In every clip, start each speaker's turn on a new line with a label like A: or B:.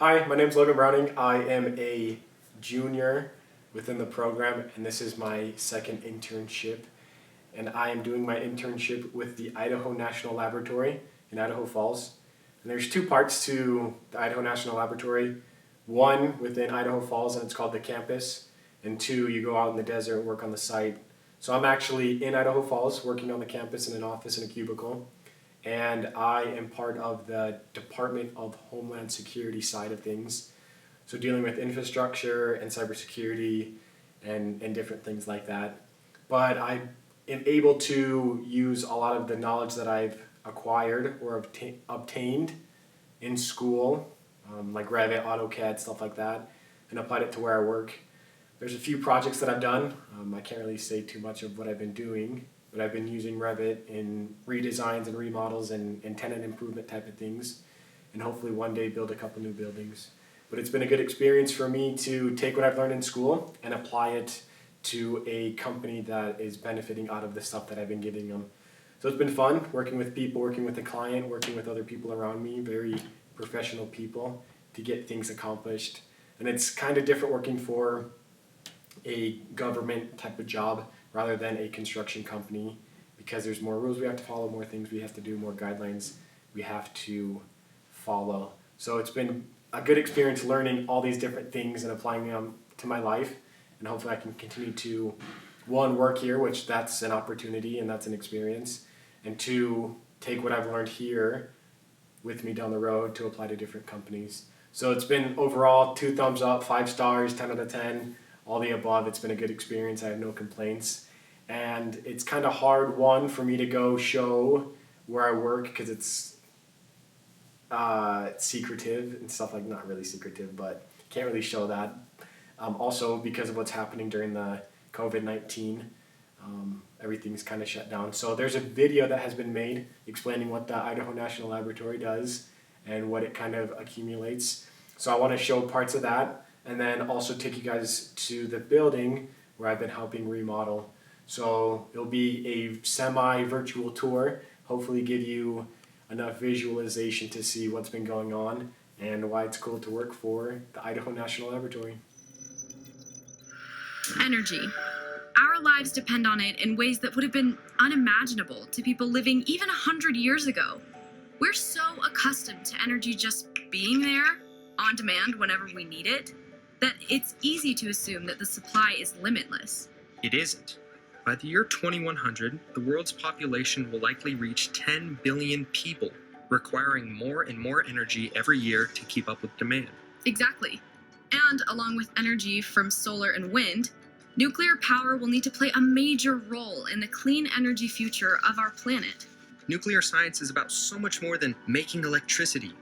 A: Hi, my name is Logan Browning. I am a junior within the program, and this is my second internship. And I am doing my internship with the Idaho National Laboratory in Idaho Falls. And there's two parts to the Idaho National Laboratory. One within Idaho Falls, and it's called the campus. And two, you go out in the desert and work on the site. So I'm actually in Idaho Falls working on the campus in an office in a cubicle. And I am part of the Department of Homeland Security side of things. So dealing with infrastructure and cybersecurity and different things like that. But I am able to use a lot of the knowledge that I've acquired or obtained in school, like Revit, AutoCAD, stuff like that, and applied it to where I work. There's a few projects that I've done. I can't really say too much of what I've been doing, but I've been using Revit in redesigns and remodels and tenant improvement type of things, and hopefully one day build a couple new buildings. But it's been a good experience for me to take what I've learned in school and apply it to a company that is benefiting out of the stuff that I've been giving them. So it's been fun working with people, working with the client, working with other people around me, very professional people, to get things accomplished. And it's kind of different working for a government type of job rather than a construction company, because there's more rules we have to follow, more things we have to do, more guidelines we have to follow. So it's been a good experience learning all these different things and applying them to my life, and hopefully I can continue to, one, work here, which that's an opportunity and that's an experience, and two, take what I've learned here with me down the road to apply to different companies. So it's been overall 2 thumbs up, 5 stars, 10 out of 10, all the above. It's been a good experience. I have no complaints. And it's kind of hard, one, for me to go show where I work because it's secretive and stuff, like, not really secretive, but can't really show that. Also because of what's happening during the COVID-19, everything's kind of shut down. So there's a video that has been made explaining what the Idaho National Laboratory does and what it kind of accumulates. So I want to show parts of that, and then also take you guys to the building where I've been helping remodel. So it'll be a semi-virtual tour, hopefully give you enough visualization to see what's been going on and why it's cool to work for the Idaho National Laboratory.
B: Energy. Our lives depend on it in ways that would have been unimaginable to people living even 100 years ago. We're so accustomed to energy just being there, on demand whenever we need it, that it's easy to assume that the supply is limitless.
C: It isn't. By the year 2100, the world's population will likely reach 10 billion people, requiring more and more energy every year to keep up with demand.
B: Exactly. And along with energy from solar and wind, nuclear power will need to play a major role in the clean energy future of our planet.
C: Nuclear science is about so much more than making electricity.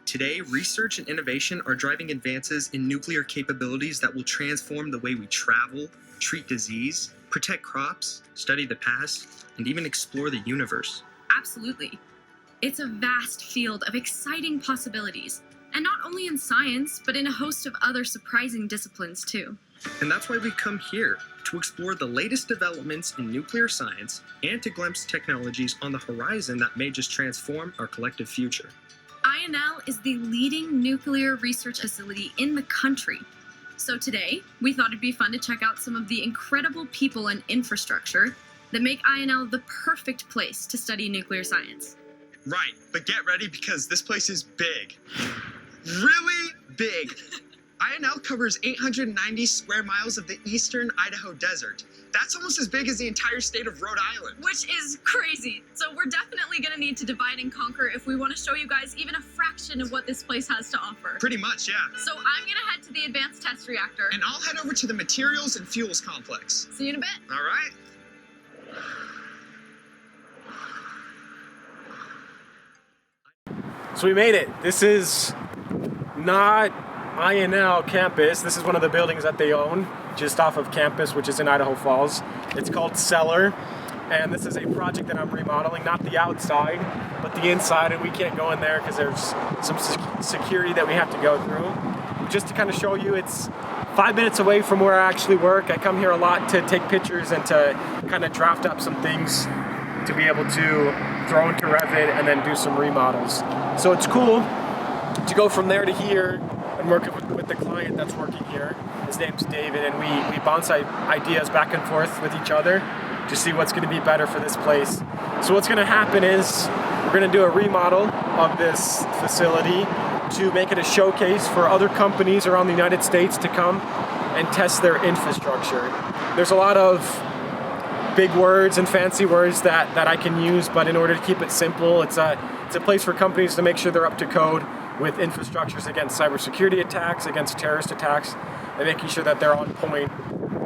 C: Today, research and innovation are driving advances in nuclear capabilities that will transform the way we travel, treat disease, protect crops, study the past, and even explore the universe.
B: Absolutely. It's a vast field of exciting possibilities, and not only in science, but in a host of other surprising disciplines too.
C: And that's why we come here, to explore the latest developments in nuclear science and to glimpse technologies on the horizon that may just transform our collective future.
B: INL is the leading nuclear research facility in the country. So today, we thought it'd be fun to check out some of the incredible people and infrastructure that make INL the perfect place to study nuclear science.
D: Right, but get ready because this place is big. Really big. INL covers 890 square miles of the eastern Idaho desert. That's almost as big as the entire state of Rhode Island.
B: Which is crazy. So we're definitely going to need to divide and conquer if we want to show you guys even a fraction of what this place has to offer.
D: Pretty much, yeah.
B: So I'm going to head to the advanced test reactor.
D: And I'll head over to the materials and fuels complex.
B: See you in a bit.
D: All right.
A: So we made it. This is not INL campus. This is one of the buildings that they own just off of campus, which is in Idaho Falls. It's called Cellar, and this is a project that I'm remodeling, not the outside, but the inside, and we can't go in there because there's some security that we have to go through. Just to kind of show you, it's 5 minutes away from where I actually work. I come here a lot to take pictures and to kind of draft up some things to be able to throw into Revit and then do some remodels. So it's cool to go from there to here I'm working with the client that's working here. His name's David, and we bounce ideas back and forth with each other to see what's going to be better for this place. So what's going to happen is we're going to do a remodel of this facility to make it a showcase for other companies around the United States to come and test their infrastructure. There's a lot of big words and fancy words that I can use, but in order to keep it simple, it's a place for companies to make sure they're up to code with infrastructures against cybersecurity attacks, against terrorist attacks, and making sure that they're on point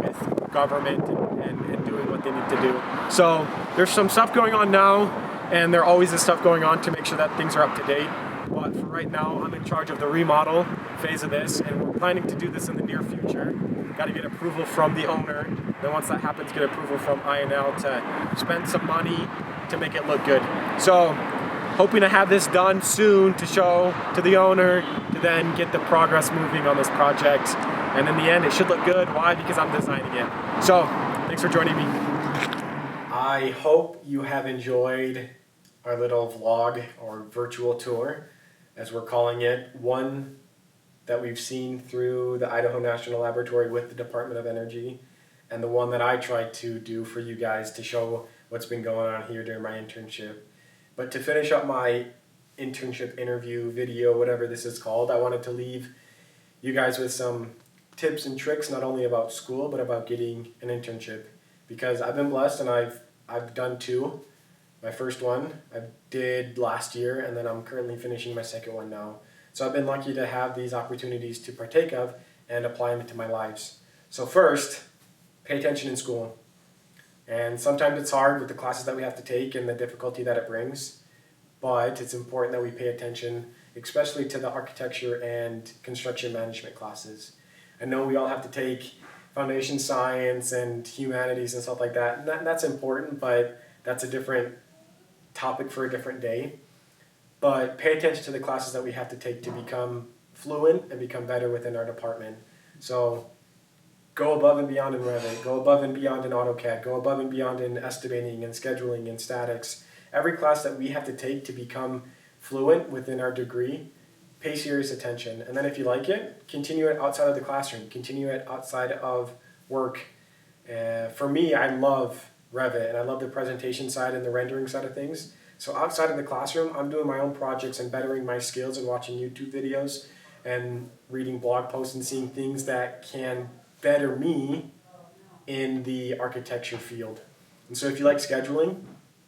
A: with government and doing what they need to do. So there's some stuff going on now, and there always is stuff going on to make sure that things are up to date. But for right now, I'm in charge of the remodel phase of this, and we're planning to do this in the near future. Got to get approval from the owner. Then once that happens, get approval from INL to spend some money to make it look good. So hoping to have this done soon to show to the owner to then get the progress moving on this project. And in the end, it should look good. Why? Because I'm designing it. So thanks for joining me. I hope you have enjoyed our little vlog or virtual tour, as we're calling it, one that we've seen through the Idaho National Laboratory with the Department of Energy, and the one that I tried to do for you guys to show what's been going on here during my internship. But to finish up my internship interview video, whatever this is called, I wanted to leave you guys with some tips and tricks, not only about school, but about getting an internship. Because I've been blessed, and I've done two. My first one I did last year, and then I'm currently finishing my second one now. So I've been lucky to have these opportunities to partake of and apply them into my lives. So first, pay attention in school. And sometimes it's hard with the classes that we have to take and the difficulty that it brings, but it's important that we pay attention, especially to the architecture and construction management classes. I know we all have to take foundation science and humanities and stuff like that, and that's important, but that's a different topic for a different day. But pay attention to the classes that we have to take to become fluent and become better within our department. So go above and beyond in Revit, go above and beyond in AutoCAD, go above and beyond in estimating and scheduling and statics. Every class that we have to take to become fluent within our degree, pay serious attention. And then if you like it, continue it outside of the classroom, continue it outside of work. For me, I love Revit, and I love the presentation side and the rendering side of things. So outside of the classroom, I'm doing my own projects and bettering my skills and watching YouTube videos and reading blog posts and seeing things that can better me in the architecture field. And so if you like scheduling,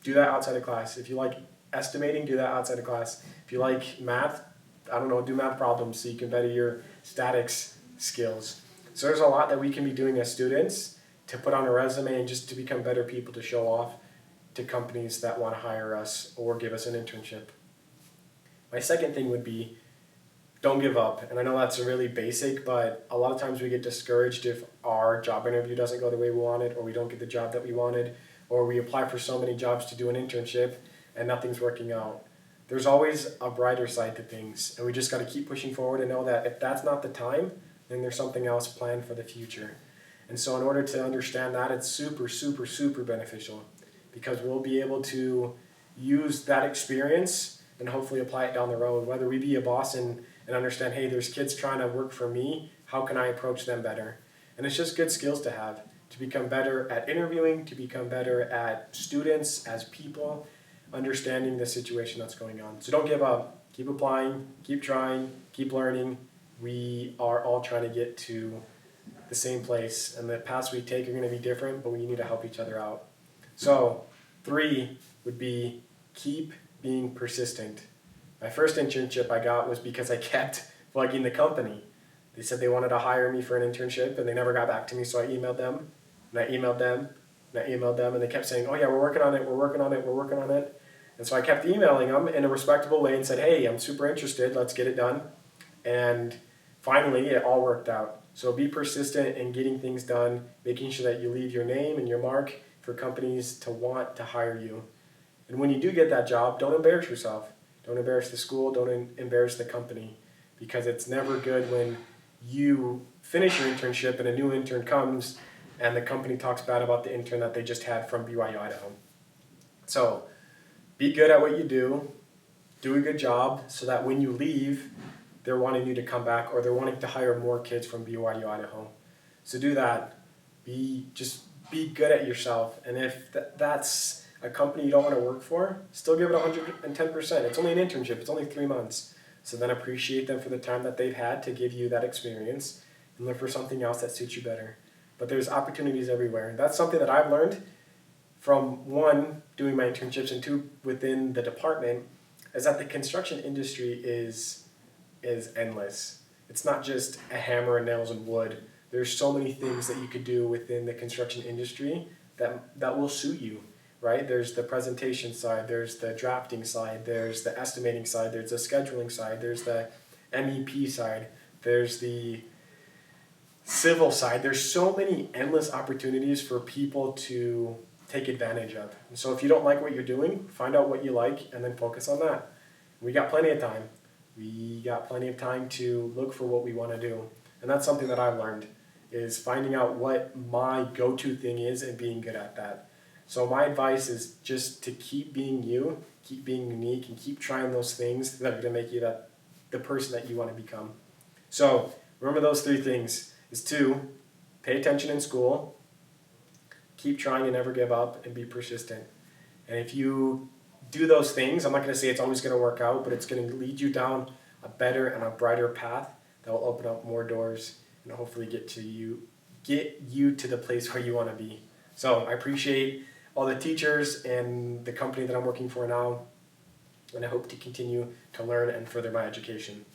A: do that outside of class. If you like estimating, do that outside of class. If you like math, do math problems so you can better your statics skills. So there's a lot that we can be doing as students to put on a resume and just to become better people to show off to companies that want to hire us or give us an internship. My second thing would be, don't give up. And I know that's really basic, but a lot of times we get discouraged if our job interview doesn't go the way we wanted, or we don't get the job that we wanted, or we apply for so many jobs to do an internship and nothing's working out. There's always a brighter side to things, and we just got to keep pushing forward and know that if that's not the time, then there's something else planned for the future. And so in order to understand that, it's super, super, super beneficial, because we'll be able to use that experience and hopefully apply it down the road. Whether we be a boss and understand, hey, there's kids trying to work for me, how can I approach them better? And it's just good skills to have, to become better at interviewing, to become better at students, as people, understanding the situation that's going on. So don't give up. Keep applying, keep trying, keep learning. We are all trying to get to the same place, and the paths we take are going to be different, but we need to help each other out. So 3 would be keep being persistent. My first internship I got was because I kept bugging the company. They said they wanted to hire me for an internship, and they never got back to me, so I emailed them, and I emailed them, and I emailed them, and they kept saying, oh yeah, we're working on it, we're working on it, we're working on it. And so I kept emailing them in a respectable way and said, hey, I'm super interested, let's get it done. And finally, it all worked out. So be persistent in getting things done, making sure that you leave your name and your mark for companies to want to hire you. And when you do get that job, don't embarrass yourself. Don't embarrass the school, don't embarrass the company, because it's never good when you finish your internship and a new intern comes and the company talks bad about the intern that they just had from BYU Idaho. So be good at what you do a good job so that when you leave, they're wanting you to come back, or they're wanting to hire more kids from BYU Idaho. So do that. Be good at yourself. And if that's a company you don't want to work for, still give it 110%. It's only an internship. It's only 3 months. So then appreciate them for the time that they've had to give you that experience, and look for something else that suits you better. But there's opportunities everywhere. And that's something that I've learned from, one, doing my internships, and two, within the department, is that the construction industry is endless. It's not just a hammer and nails and wood. There's so many things that you could do within the construction industry that will suit you, right? There's the presentation side, there's the drafting side, there's the estimating side, there's the scheduling side, there's the MEP side, there's the civil side. There's so many endless opportunities for people to take advantage of. And so if you don't like what you're doing, find out what you like and then focus on that. We got plenty of time. We got plenty of time to look for what we want to do. And that's something that I've learned, is finding out what my go-to thing is and being good at that. So my advice is just to keep being you, keep being unique, and keep trying those things that are going to make you the person that you want to become. So remember those 3 things, is to pay attention in school, keep trying and never give up, and be persistent. And if you do those things, I'm not going to say it's always going to work out, but it's going to lead you down a better and a brighter path that will open up more doors and hopefully get you to the place where you want to be. So I appreciate all the teachers and the company that I'm working for now, and I hope to continue to learn and further my education.